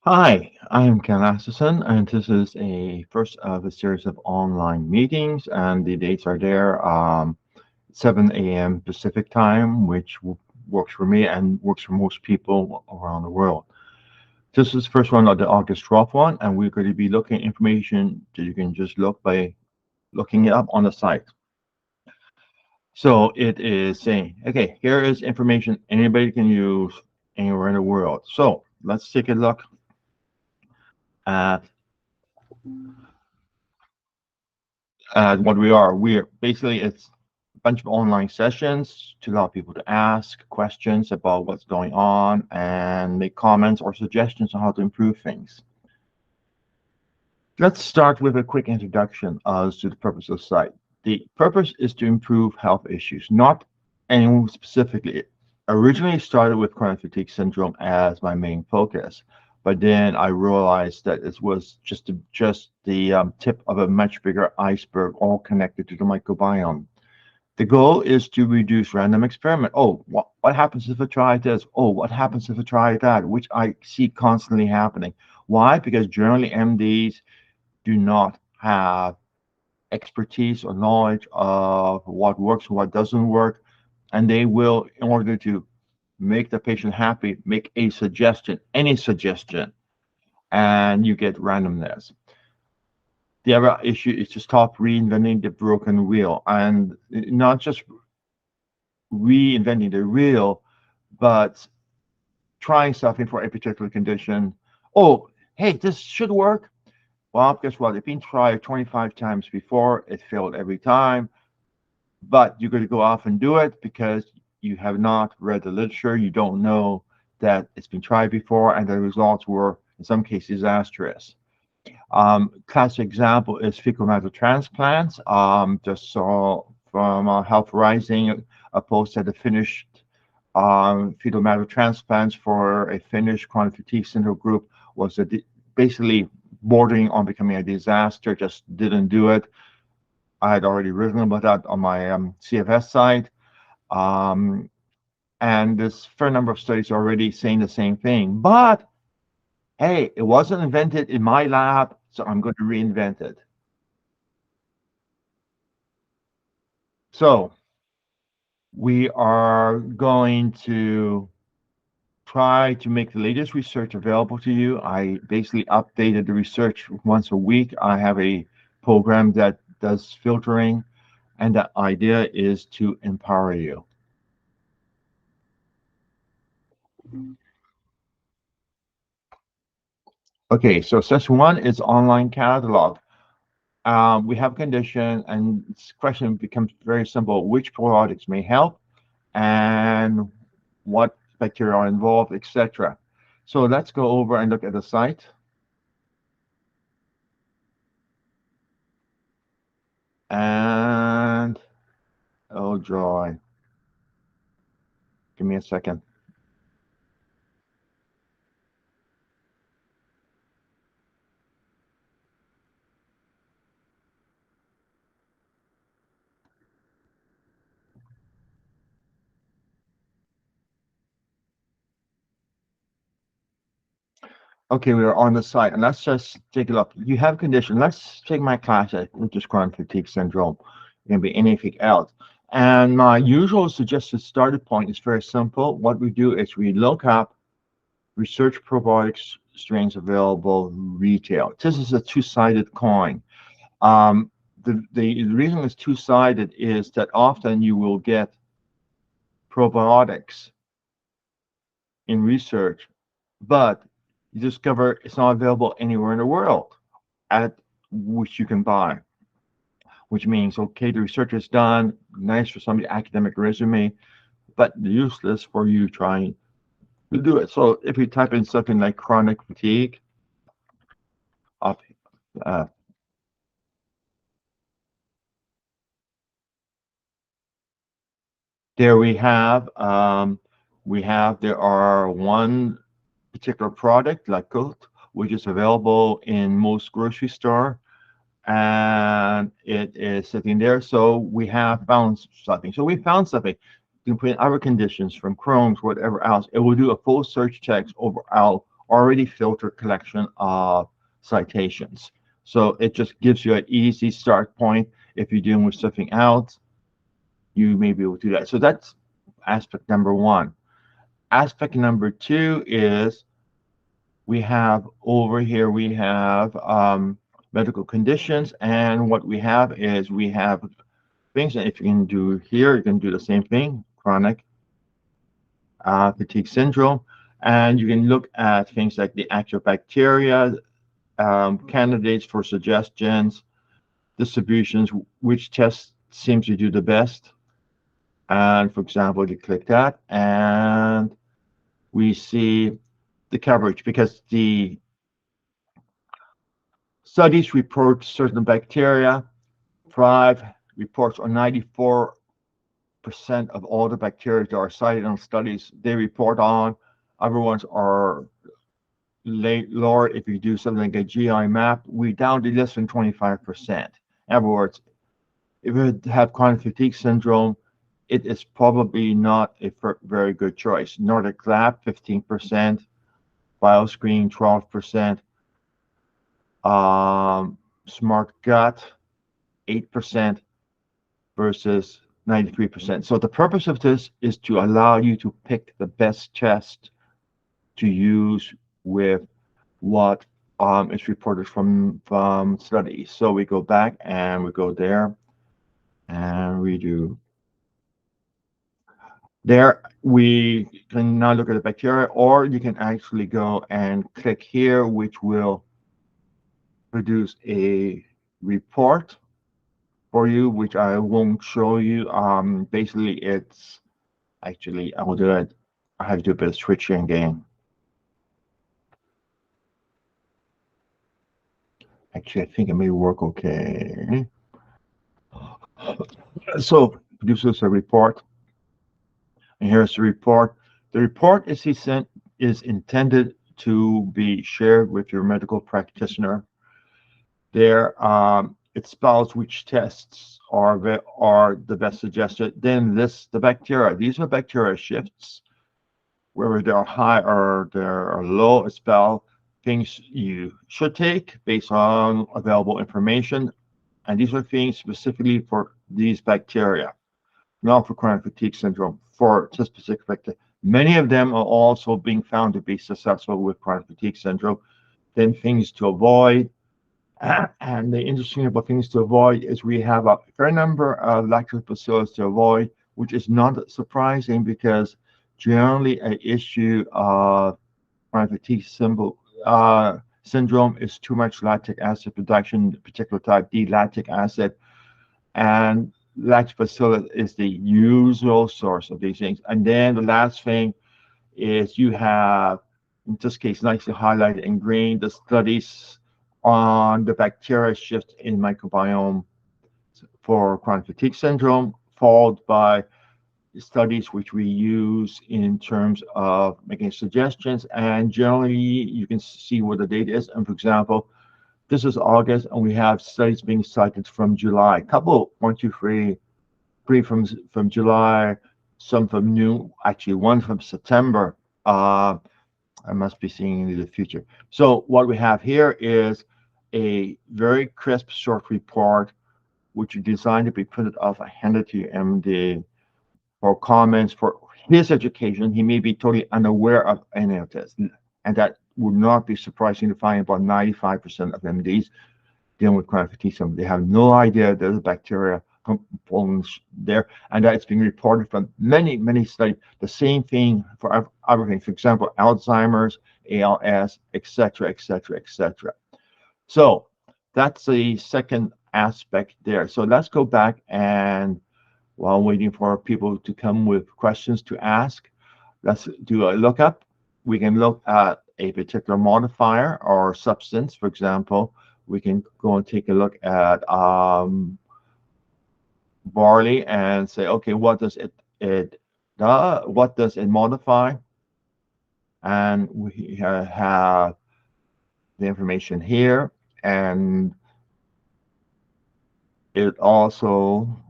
Hi, I'm Ken Asserson, and this is a first of a series of online meetings, and the dates are there, 7 a.m. Pacific time, which works for me and works for most people around the world. This is the first one of the August 12th one, and we're going to be looking at information that you can just look by looking it up on the site. So it is saying, okay, here is information anybody can use anywhere in the world. So let's take a look at what we are. We're basically it's a bunch of online sessions to allow people to ask questions about what's going on and make comments or suggestions on how to improve things. Let's start with a quick introduction as to the purpose of the site. The purpose is to improve health issues, not anyone specifically. Originally started with chronic fatigue syndrome as my main focus, but then I realized that it was just the tip of a much bigger iceberg, all connected to the microbiome. The goal is to reduce random experiment. Oh, what happens if I try this? Oh, what happens if I try that? Which I see constantly happening. Why? Because generally MDs do not have expertise or knowledge of what works and what doesn't work, and they will, in order to make the patient happy, make a suggestion, any suggestion, and you get randomness. The other issue is to stop reinventing the broken wheel, and not just reinventing the wheel, but trying something for a particular condition. Oh, hey, this should work. Well, guess what? It's been tried 25 times before. It failed every time. But you're going to go off and do it because you have not read the literature. You don't know that it's been tried before, and the results were, in some cases, disastrous. Classic example is fecal matter transplants. Just saw from Health Rising a post that the finished fetal matter transplants for a Finnish chronic fatigue syndrome group was basically bordering on becoming a disaster. Just didn't do it. I had already written about that on my CFS site. Um, and there's a fair number of studies already saying the same thing. But hey, it wasn't invented in my lab, so I'm going to reinvent it. So we are going to try to make the latest research available to you. I basically updated the research once a week. I have a program that does filtering, and the idea is to empower you. Okay, so session one is online catalog. We have condition, and this question becomes very simple: which probiotics may help, and what bacteria are involved, etc. So let's go over and look at the site. And oh joy, give me a second. Okay, we are on the site, and let's just take a look. You have condition. Let's take my classic, which is chronic fatigue syndrome. It can be anything else. And my usual suggested starting point is very simple. What we do is we look up research probiotics strains available retail. This is a two-sided coin. Um, the reason it's two-sided is that often you will get probiotics in research, but you discover it's not available anywhere in the world at which you can buy, which means, okay, the research is done, nice for somebody's academic resume, but useless for you trying to do it. So if you type in something like chronic fatigue, up, uh, there there are one particular product, Lookup, which is available in most grocery store, and it is sitting there. So we have found something. So we found something. You can put in other conditions from Crohn's, whatever else. It will do a full search checks over already filtered collection of citations. So it just gives you an easy start point. If you're dealing with something else, you may be able to do that. So that's aspect number one. Aspect number two is we have over here, we have medical conditions. And what we have is we have things that if you can do here, you can do the same thing, chronic fatigue syndrome. And you can look at things like the actual bacteria, candidates for suggestions, distributions, which test seems to do the best. And for example, you click that and we see the coverage because the studies report certain bacteria. Thrive reports on 94% of all the bacteria that are cited in studies they report on. Other ones are lower. If you do something like a GI map, we down to less than 25%. In other words, if you have chronic fatigue syndrome, it is probably not a very good choice. Nordic Lab, 15%, BioScreen, 12%, Smart Gut, 8% versus 93%. So the purpose of this is to allow you to pick the best test to use with what is reported from studies. So we go back and we go there and we do there. We can now look at the bacteria, or you can actually go and click here, which will produce a report for you, which I won't show you. Basically, it's actually, I will do it. I have to do a bit of switching again. Actually, I think it may work okay. So produces a report, and here's the report. The report is intended to be shared with your medical practitioner. There, it spells which tests are the best suggested. Then lists the bacteria. These are bacteria shifts. Whether they're high or they're low, it spells things you should take based on available information. And these are things specifically for these bacteria, not for chronic fatigue syndrome, for this specific bacteria. Many of them are also being found to be successful with chronic fatigue syndrome. Then things to avoid. And the interesting about things to avoid is we have a fair number of lactobacillus to avoid, which is not surprising because generally an issue of chronic fatigue syndrome is too much lactic acid production, particular type D lactic acid, and lactobacillus is the usual source of these things. And then the last thing is you have, in this case, nicely highlighted in green, the studies on the bacteria shift in microbiome for chronic fatigue syndrome, followed by studies which we use in terms of making suggestions. And generally, you can see where the data is. And for example, this is August, and we have studies being cited from July. A couple, 1, 2, 3 from July, some from new, actually one from September. I must be seeing into the future. So what we have here is a very crisp short report, which is designed to be printed off and handed to your MD for comments for his education. He may be totally unaware of any of this, and that would not be surprising to find about 95% of MDs dealing with chronic fatigue syndrome. They have no idea there's a bacteria components there, and that it's being reported from many studies. The same thing for other things, for example, Alzheimer's, ALS, etc., etc., etc. So that's the second aspect there. So let's go back, and while waiting for people to come with questions to ask, let's do a lookup. We can look at a particular modifier or substance. For example, we can go and take a look at barley and say, okay, what does what does it modify? And we have the information here, and it also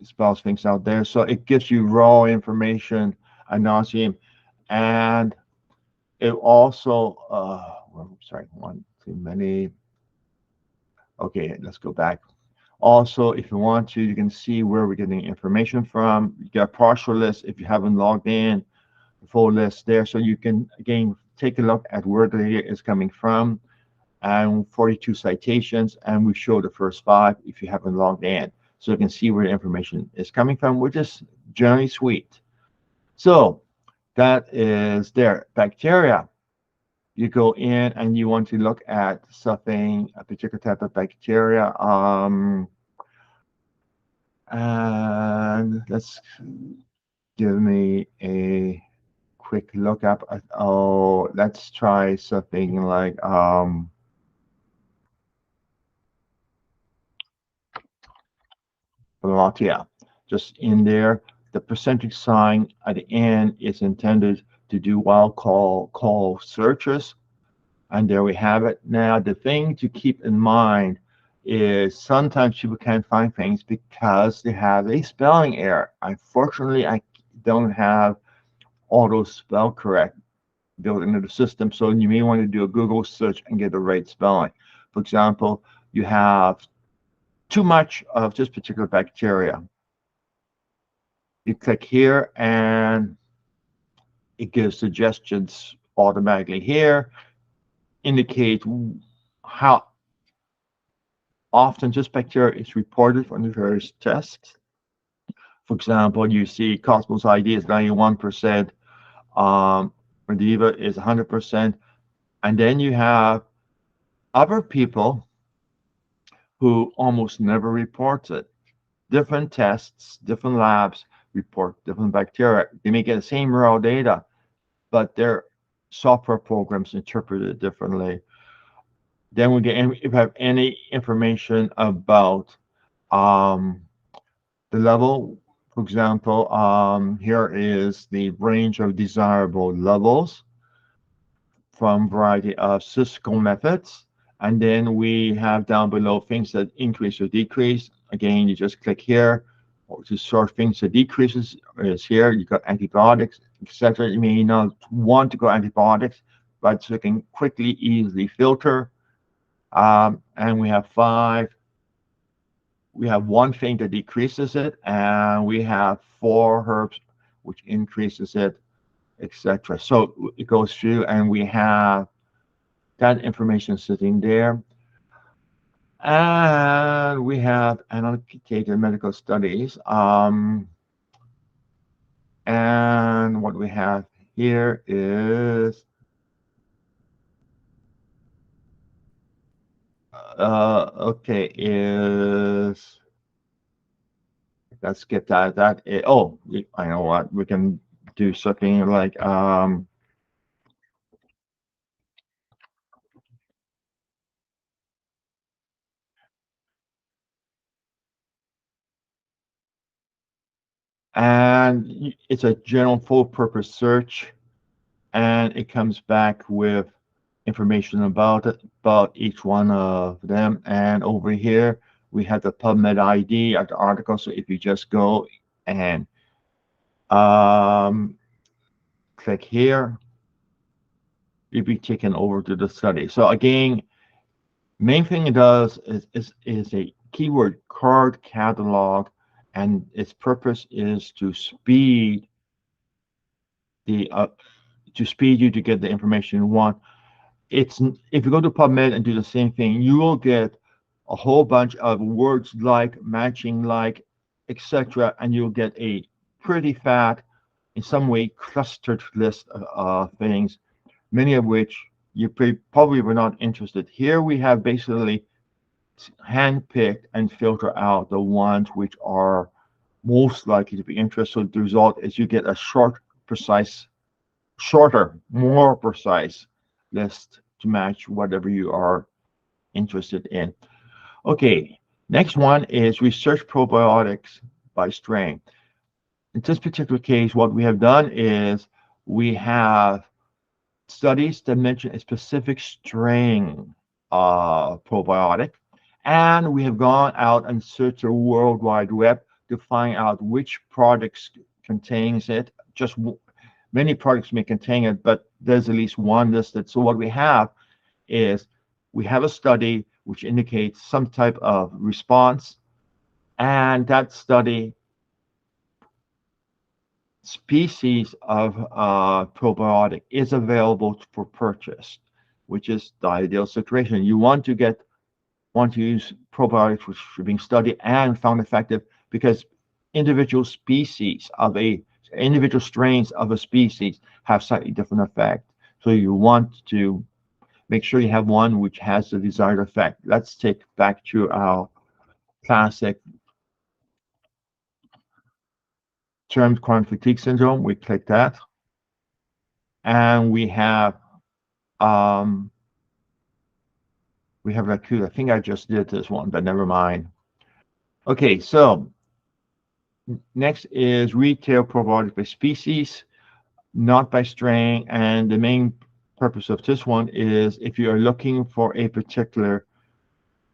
spells things out there. So it gives you raw information, ad nauseam, and It also, well, sorry, one too many. Okay, let's go back. Also, if you want to, you can see where we're getting information from. You get a partial list if you haven't logged in, the full list there. So you can, again, take a look at where the data is coming from, and 42 citations, and we show the first 5 if you haven't logged in. So you can see where the information is coming from, which is generally sweet. So that is there. Bacteria. You go in and you want to look at something, a particular type of bacteria. And let's give me a quick look up. Oh, let's try something like Latia. Just in there, the percentage sign at the end is intended to do wild call searches. And there we have it. Now, the thing to keep in mind is sometimes people can't find things because they have a spelling error. Unfortunately, I don't have auto spell correct built into the system, so you may want to do a Google search and get the right spelling. For example, you have too much of this particular bacteria. You click here and it gives suggestions automatically here, indicate how often this bacteria is reported from the various tests. For example, you see Cosmos ID is 91%, Mediva is 100%, and then you have other people who almost never report it. Different tests, different labs report different bacteria. They may get the same raw data, but their software programs interpret it differently. Then we get, if we have any information about um, the level, for example, here is the range of desirable levels from variety of statistical methods. And then we have down below things that increase or decrease. Again, you just click here to sort things that decreases is here. You got antibiotics, etc. You may not want to go antibiotics, but you can quickly, easily filter. And we have 5. We have one thing that decreases it, and we have 4 herbs which increases it, etc. So it goes through, and we have that information sitting there. And we have annotated medical studies. And what we have here is, okay, is, let's get that. Oh, I know what, we can do something like, and it's a general full purpose search, and it comes back with information about it, about each one of them. And over here we have the PubMed ID of the article. So if you just go and click here, you'll be taken over to the study. So again, main thing it does is a keyword card catalog, and its purpose is to speed the to speed you to get the information you want. It's, if you go to PubMed and do the same thing, you will get a whole bunch of words like, matching like, etc., and you'll get a pretty fat, in some way, clustered list of things, many of which you probably were not interested. Here we have basically handpicked and filter out the ones which are most likely to be interested. So the result is you get a shorter, more precise list to match whatever you are interested in. Okay, next one is research probiotics by strain. In this particular case, what we have done is we have studies that mention a specific strain of probiotic, and we have gone out and searched the World Wide Web to find out which products contains it. Just Many products may contain it, but there's at least one listed. So what we have is we have a study which indicates some type of response, and that study species of probiotic is available for purchase, which is the ideal situation. You want to use probiotics which are being studied and found effective because individual species of a individual strains of a species have slightly different effect. So you want to make sure you have one which has the desired effect. Let's take back to our classic term chronic fatigue syndrome. We click that, and um, we have acute. I think I just did this one, but never mind. Okay, so next is retail probiotic by species, not by strain. And the main purpose of this one is if you are looking for a particular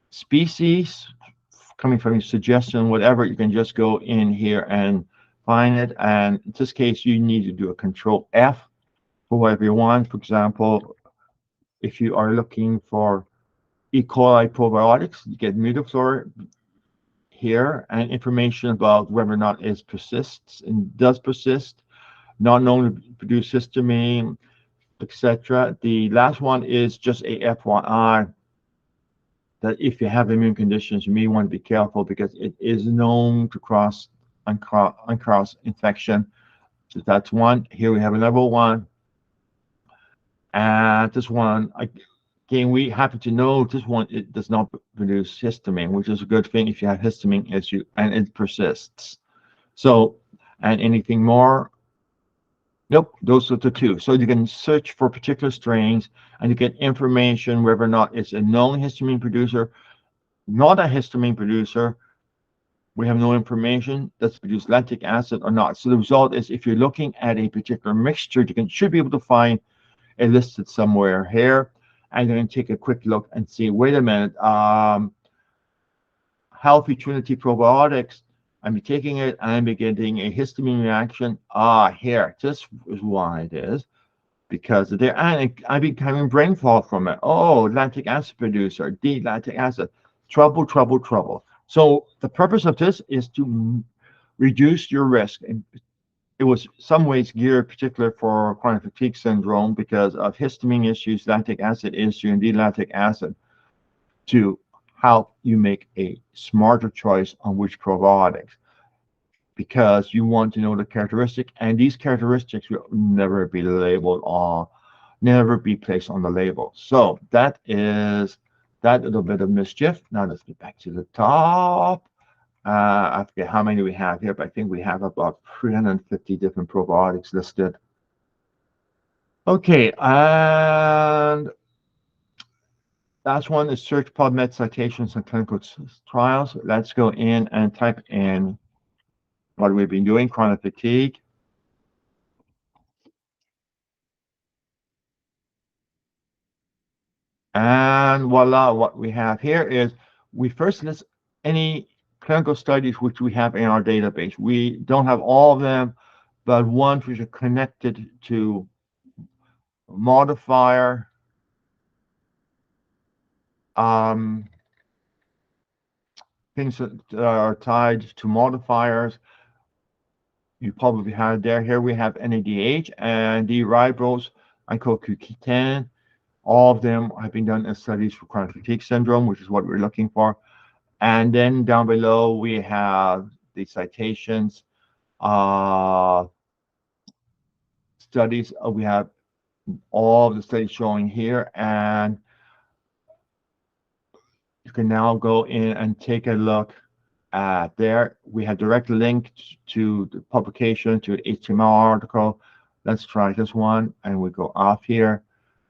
species, coming from your suggestion, whatever, you can just go in here and find it. And in this case, you need to do a control F for whatever you want. For example, if you are looking for E. coli probiotics, you get Mutaflora here and information about whether or not it persists and does persist, not known to produce histamine, etc. The last one is just a FYI that if you have immune conditions, you may want to be careful because it is known to uncross infection. So that's one. Here we have another one. And this one, again, we happen to know this one, it does not produce histamine, which is a good thing if you have histamine issue and it persists. So, and anything more? Nope, those are the two. So you can search for particular strains and you get information whether or not it's a known histamine producer, not a histamine producer. We have no information that's produced lactic acid or not. So the result is if you're looking at a particular mixture, you should be able to find it listed somewhere here. I'm going to take a quick look and see, wait a minute, Healthy Trinity Probiotics, I'm taking it and I'm getting a histamine reaction. Here, this is why it is. Because there, and I've been having brain fog from it. Oh, lactic acid producer, D-lactic acid. Trouble, trouble, trouble. So the purpose of this is to reduce your risk. And it was some ways geared particular for chronic fatigue syndrome because of histamine issues, lactic acid issue, and D-lactic acid to help you make a smarter choice on which probiotics, because you want to know the characteristic, and these characteristics will never be labeled or never be placed on the label. So that is that little bit of mischief. Now let's get back to the top. I forget how many we have here, but I think we have about 350 different probiotics listed. Okay, and last one is search PubMed citations and clinical trials. Let's go in and type in what we've been doing, chronic fatigue. And voila, what we have here is we first list any clinical studies which we have in our database. We don't have all of them, but ones which are connected to modifier, things that are tied to modifiers. You probably have there. Here we have NADH and D-ribose and CoQ10. All of them have been done as studies for chronic fatigue syndrome, which is what we're looking for. And then down below, we have the citations, studies. We have all of the studies showing here. And you can now go in and take a look at there. We have direct link to the publication, to the HTML article. Let's try this one. And we go off here.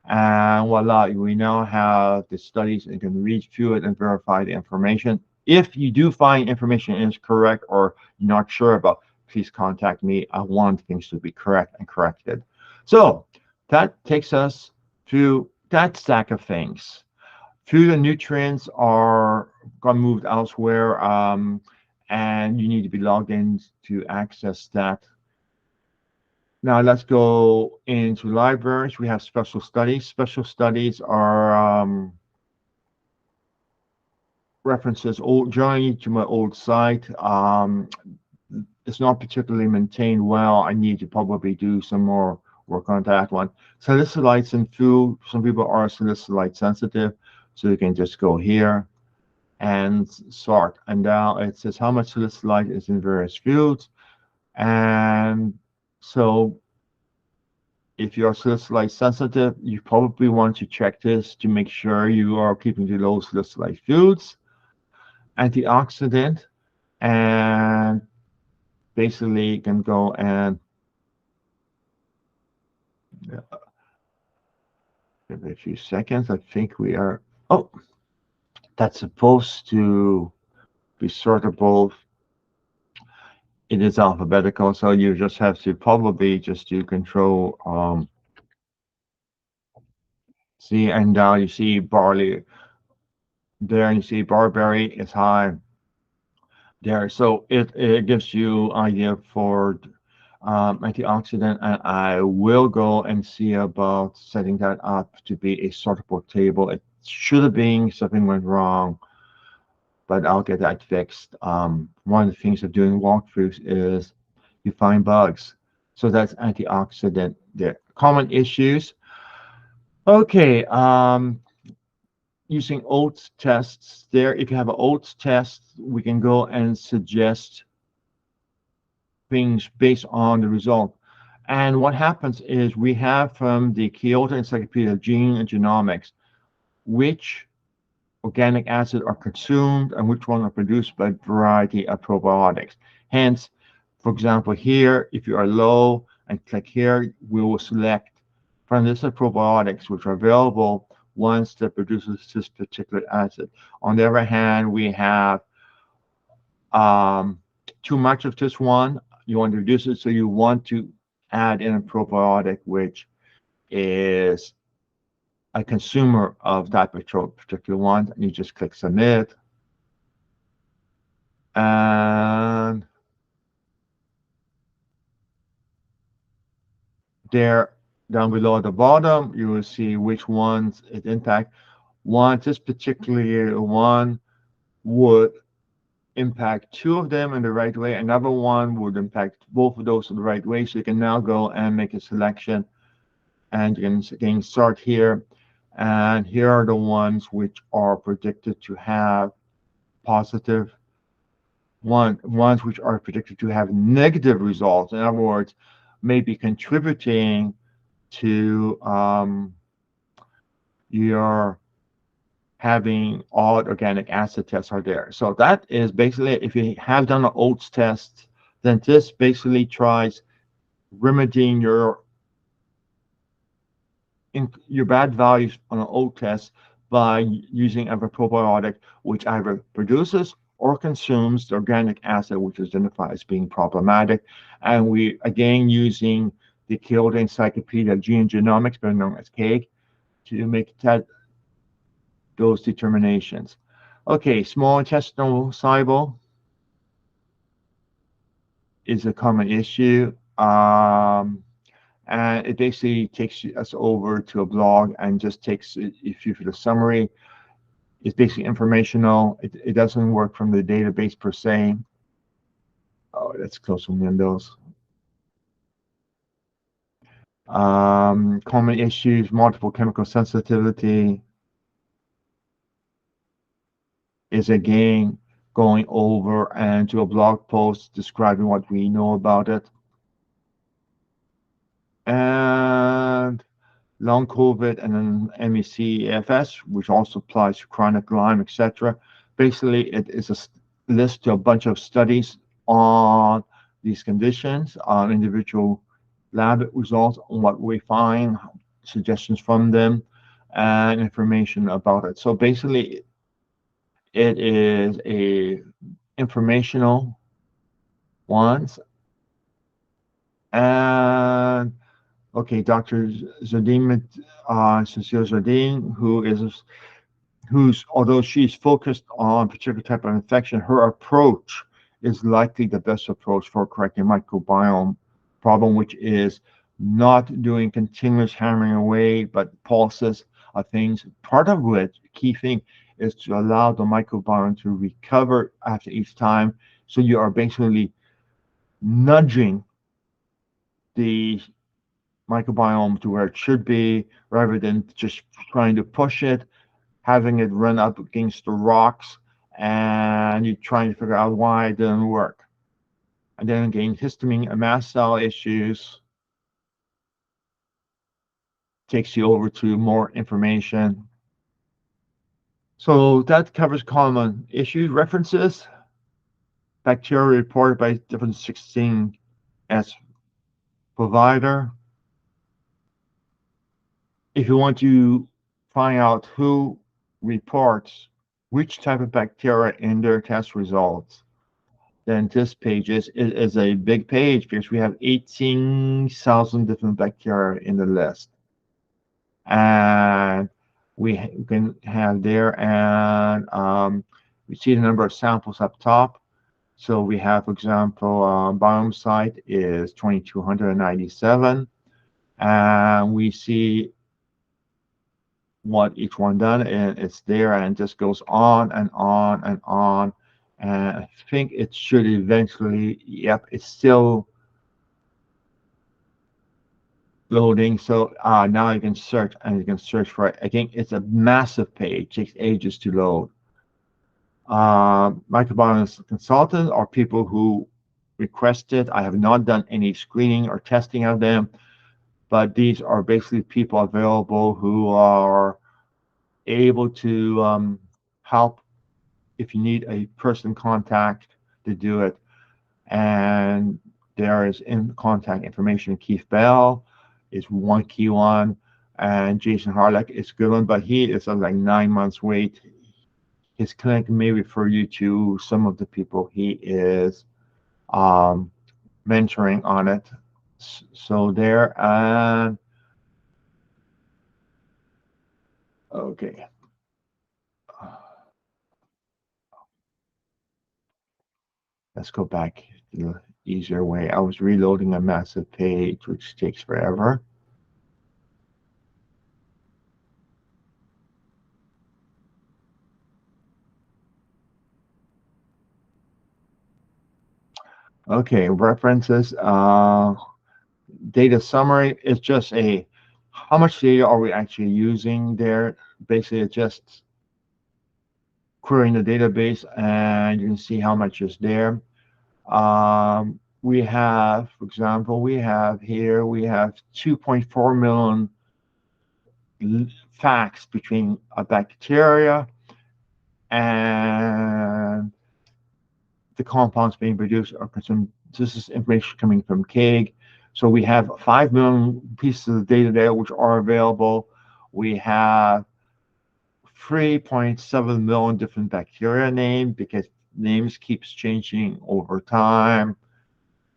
And voila, we now have the studies and can read through it and verify the information. If you do find information is correct or you're not sure about, please contact me. I want things to be correct and corrected. So that takes us to that stack of things. Food and nutrients are got moved elsewhere, and you need to be logged in to access that Now let's go into libraries. We have special studies. Special studies are references old journey to my old site. It's not particularly maintained well. I need to probably do some more work on that one. Salicylates and food. Some people are salicylate sensitive, so you can just go here and sort. And now it says how much salicylate is in various foods. And so if you're salicylate sensitive, you probably want to check this to make sure you are keeping the low salicylate foods. Antioxidant, and basically you can go and give it a few seconds. I think we are, oh, that's supposed to be sortable. It is alphabetical, so you just have to probably just do control C, and now you see barley there, and you see barberry is high there. So it gives you idea for antioxidant, and I will go and see about setting that up to be a sortable table. It should have been, something went wrong, but I'll get that fixed. One of the things of doing walkthroughs is you find bugs. So that's antioxidant there. Common issues. Okay, using oats tests there. If you have an oats test, we can go and suggest things based on the result. And what happens is we have from the Kyoto Encyclopedia of Gene and Genomics which organic acids are consumed and which ones are produced by a variety of probiotics. Hence, for example, here, if you are low and click here, we will select from this probiotics which are available ones that produces this particular acid. On the other hand, we have too much of this one. You want to reduce it, so you want to add in a probiotic which is a consumer of that particular one. And you just click submit. And there, down below at the bottom, you will see which ones it impact. One, this particular one would impact two of them in the right way. Another one would impact both of those in the right way. So you can now go and make a selection, and you can again start here. And here are the ones which are predicted to have positive ones which are predicted to have negative results. In other words, maybe contributing to your having odd organic acid tests are there. So that is basically, if you have done an oats test, then this basically tries remedying your bad values on an oat test by using a probiotic which either produces or consumes the organic acid which is identified as being problematic. And we again using the Kyoto Encyclopedia of Gene and Genomics, better known as KEGG, to make those determinations. Okay, small intestinal soluble is a common issue. And it basically takes us over to a blog and just takes, if you for the summary, it's basically informational. It doesn't work from the database per se. Oh, let's close some windows. Common issues, multiple chemical sensitivity is again going over and to a blog post describing what we know about it. And long COVID and then MECFS, which also applies to chronic Lyme, etc. Basically, it is a list to a bunch of studies on these conditions, on individual lab results, on what we find, suggestions from them, and information about it. So basically, it is a informational ones. And okay, Dr. Zardine, Cecile Zardine, who's although she's focused on a particular type of infection, her approach is likely the best approach for correcting microbiome problem, which is not doing continuous hammering away, but pulses of things. Part of which, key thing, is to allow the microbiome to recover after each time. So you are basically nudging the microbiome to where it should be rather than just trying to push it, having it run up against the rocks, and you're trying to figure out why it didn't work. And then again, histamine and mast cell issues takes you over to more information. So that covers common issues, references, bacteria reported by different 16S provider. If you want to find out who reports which type of bacteria in their test results, then this page is a big page because we have 18,000 different bacteria in the list. And we can have there, and we see the number of samples up top. So we have, for example, biome site is 2,297, and we see what each one done, and it's there, and it just goes on and on and on. And I think it should eventually, yep, it's still loading. So now you can search, and you can search for it. Again, it's a massive page, takes ages to load. Microbiome consultants are people who requested. I have not done any screening or testing of them, but these are basically people available who are able to help if you need a person contact to do it. And there is in contact information. Keith Bell is one key one, and Jason Harlech is a good one, but he is of like 9 months wait. His clinic may refer you to some of the people he is mentoring on it. So there, and okay. Let's go back to the easier way. I was reloading a massive page, which takes forever. Okay, references. Data summary is just a how much data are we actually using there. Basically, it's just querying the database, and you can see how much is there. We have, for example, we have 2.4 million facts between a bacteria and the compounds being produced or consumed. This is information coming from KEGG. So we have 5 million pieces of data there which are available. We have 3.7 million different bacteria named because names keeps changing over time.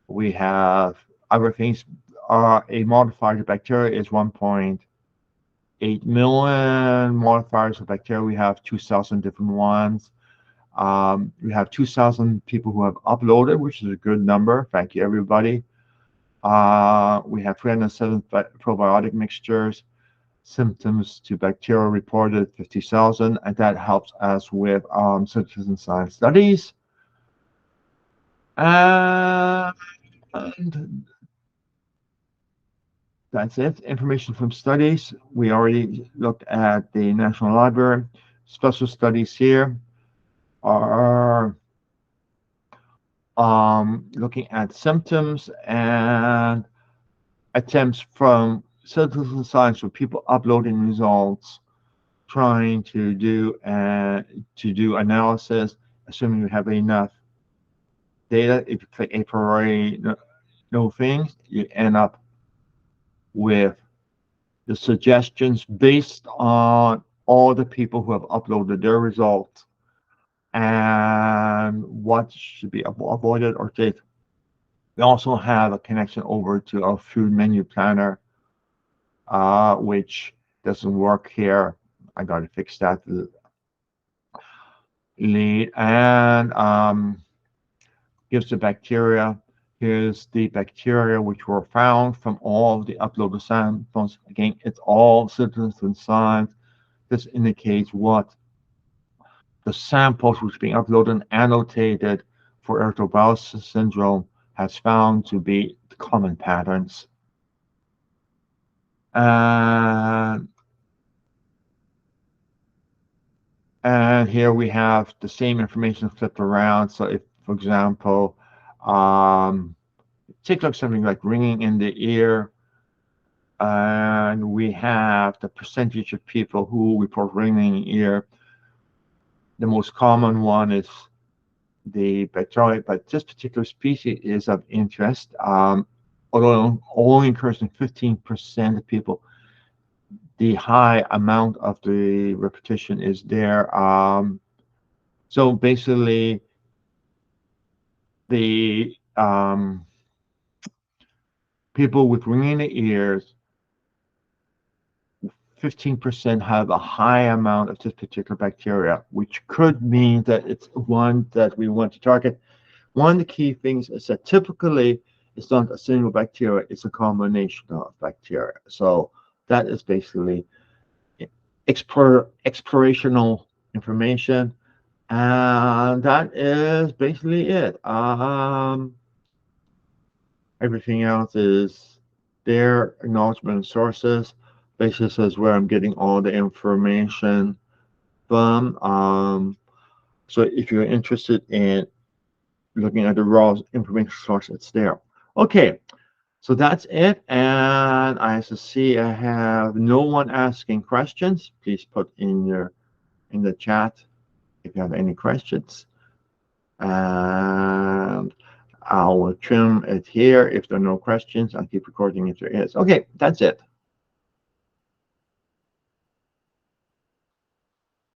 We have other things. A modifier to bacteria is 1.8 million modifiers of bacteria. We have 2,000 different ones. We have 2,000 people who have uploaded, which is a good number. Thank you, everybody. We have 307 probiotic mixtures. Symptoms to bacteria reported 50,000, and that helps us with citizen science studies. And that's it. Information from studies. We already looked at the National Library. Special studies here are looking at symptoms and attempts from citizen science for people uploading results, trying to do analysis, assuming you have enough data. If you click a priori no things, you end up with the suggestions based on all the people who have uploaded their results and what should be avoided or saved. We also have a connection over to our food menu planner, which doesn't work here. I got to fix that lead, and gives the bacteria. Here's the bacteria which were found from all the uploaded samples. Again, it's all citizens and signs. This indicates what the samples which are being uploaded and annotated for irritable bowel syndrome has found to be the common patterns. And here we have the same information flipped around. So if, for example, take like something like ringing in the ear, and we have the percentage of people who report ringing in the ear. The most common one is the bacteria, but this particular species is of interest. Although it only occurs in 15% of people, the high amount of the repetition is there. So basically, the people with ringing in the ears, 15% have a high amount of this particular bacteria, which could mean that it's one that we want to target. One of the key things is that typically it's not a single bacteria, it's a combination of bacteria. So that is basically explorational information, and that is basically it. Everything else is there, acknowledgement of sources. Basis is where I'm getting all the information from. So if you're interested in looking at the raw information source, it's there. Okay, so that's it. And I see I have no one asking questions. Please put in the chat if you have any questions. And I'll trim it here. If there are no questions, I'll keep recording if there is. Okay, that's it.